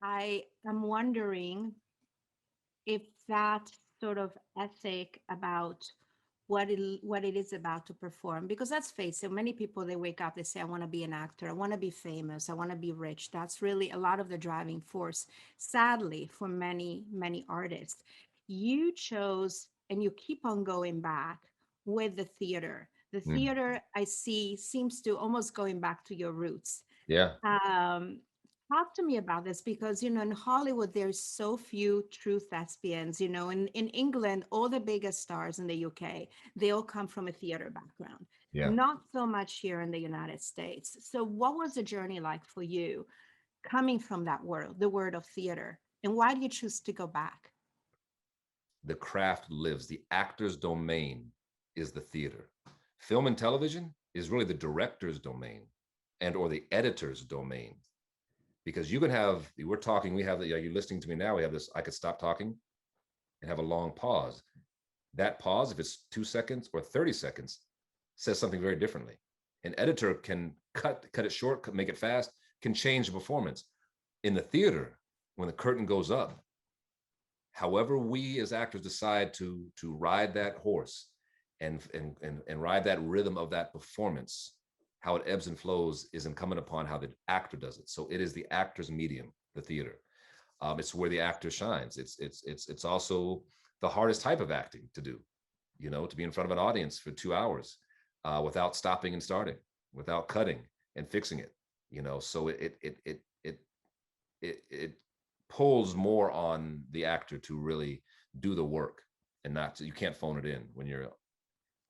I am wondering if that sort of ethic about what it is about to perform, because let's face it, many people, they wake up, they say, I want to be an actor, I want to be famous, I want to be rich. That's really a lot of the driving force, sadly, for many artists. You chose, and you keep on going back with the theater. The Mhm. theater, I see, seems to almost going back to your roots. Yeah. um, Talk to me about this, because in Hollywood there's so few true thespians. In England, all the biggest stars in the UK, they all come from a theater background. Yeah. Not so much here in the United States. So what was the journey like for you, coming from that world, the world of theater, and why do you choose to go back? The craft lives. The actor's domain is the theater. Film and television is really the director's domain and or the editor's domain. Because you can have, we're talking, we have, you're listening to me now, we have this, I could stop talking and have a long pause. That pause, if it's 2 seconds or 30 seconds, says something very differently. An editor can cut it short, make it fast, can change the performance. In the theater, when the curtain goes up, however we as actors decide to ride that horse and ride that rhythm of that performance, how it ebbs and flows is incumbent upon how the actor does it. So it is the actor's medium, the theater. It's where the actor shines. It's also the hardest type of acting to do, to be in front of an audience for 2 hours without stopping and starting, without cutting and fixing it. So it pulls more on the actor to really do the work and not to, you can't phone it in when you're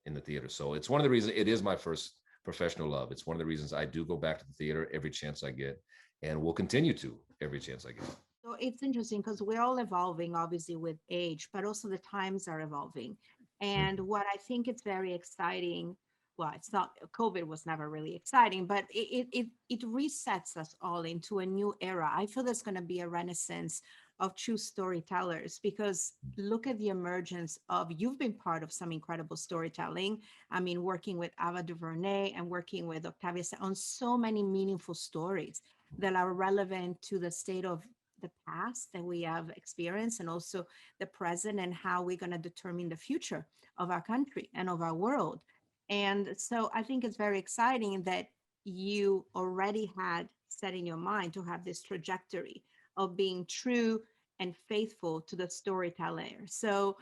in the theater. So it's one of the reasons it is my first professional love. It's one of the reasons I do go back to the theater every chance I get and will continue to every chance I get. So it's interesting because we're all evolving, obviously, with age, but also the times are evolving. And Mhm. what I think it's very exciting, well, it's not, COVID was never really exciting, but it resets us all into a new era. I feel there's going to be a renaissance of true storytellers, because look at the emergence of, you've been part of some incredible storytelling. I mean, working with Ava DuVernay and working with Octavia on so many meaningful stories that are relevant to the state of the past that we have experienced, and also the present, and how we're going to determine the future of our country and of our world. And so I think it's very exciting that you already had set in your mind to have this trajectory of being true and faithful to the storyteller. So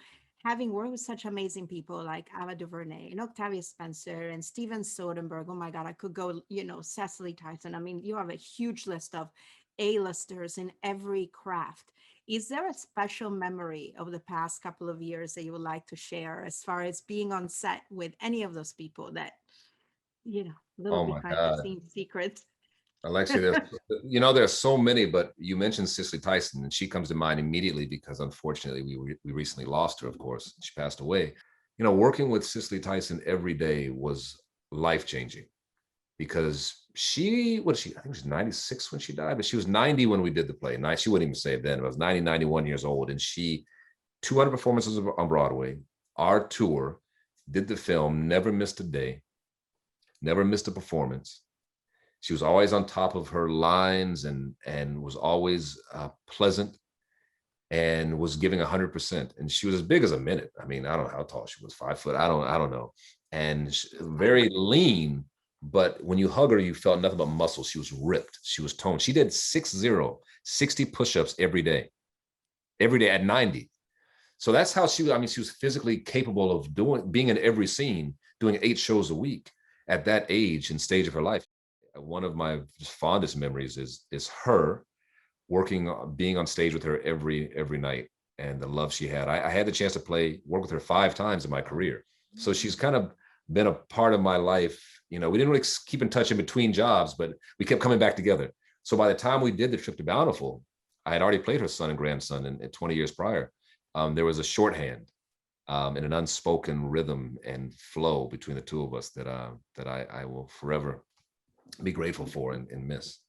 having worked with such amazing people like Ava DuVernay and Octavia Spencer and Steven Soderbergh, oh my God, I could go, Cicely Tyson. I mean, you have a huge list of A-listers in every craft. Is there a special memory of the past couple of years that you would like to share, as far as being on set with any of those people, that, little Oh my behind the God. scenes secrets? Alexia, there's so many, but you mentioned Cicely Tyson, and she comes to mind immediately because unfortunately we recently lost her, of course. She passed away. Working with Cicely Tyson every day was life-changing because I think she was 96 when she died, but she was 90 when we did the play. She wouldn't even say it then. It was 90, 91 years old. And 200 performances on Broadway, our tour, did the film, never missed a day, never missed a performance. She was always on top of her lines and was always pleasant and was giving 100%. And she was as big as a minute. I mean, I don't know how tall she was, 5 foot. I don't know. And very lean, but when you hug her, you felt nothing but muscle. She was ripped. She was toned. She did 60 push-ups every day at 90. So that's how she was physically capable of being in every scene, doing 8 shows a week at that age and stage of her life. One of my fondest memories is her being on stage with her every night, and the love she had. I had the chance to work with her 5 times in my career. So she's kind of been a part of my life. We didn't really keep in touch in between jobs, but we kept coming back together. So by the time we did the trip to Bountiful, I had already played her son and grandson in 20 years prior. There was a shorthand and an unspoken rhythm and flow between the two of us that I will forever be grateful for and miss.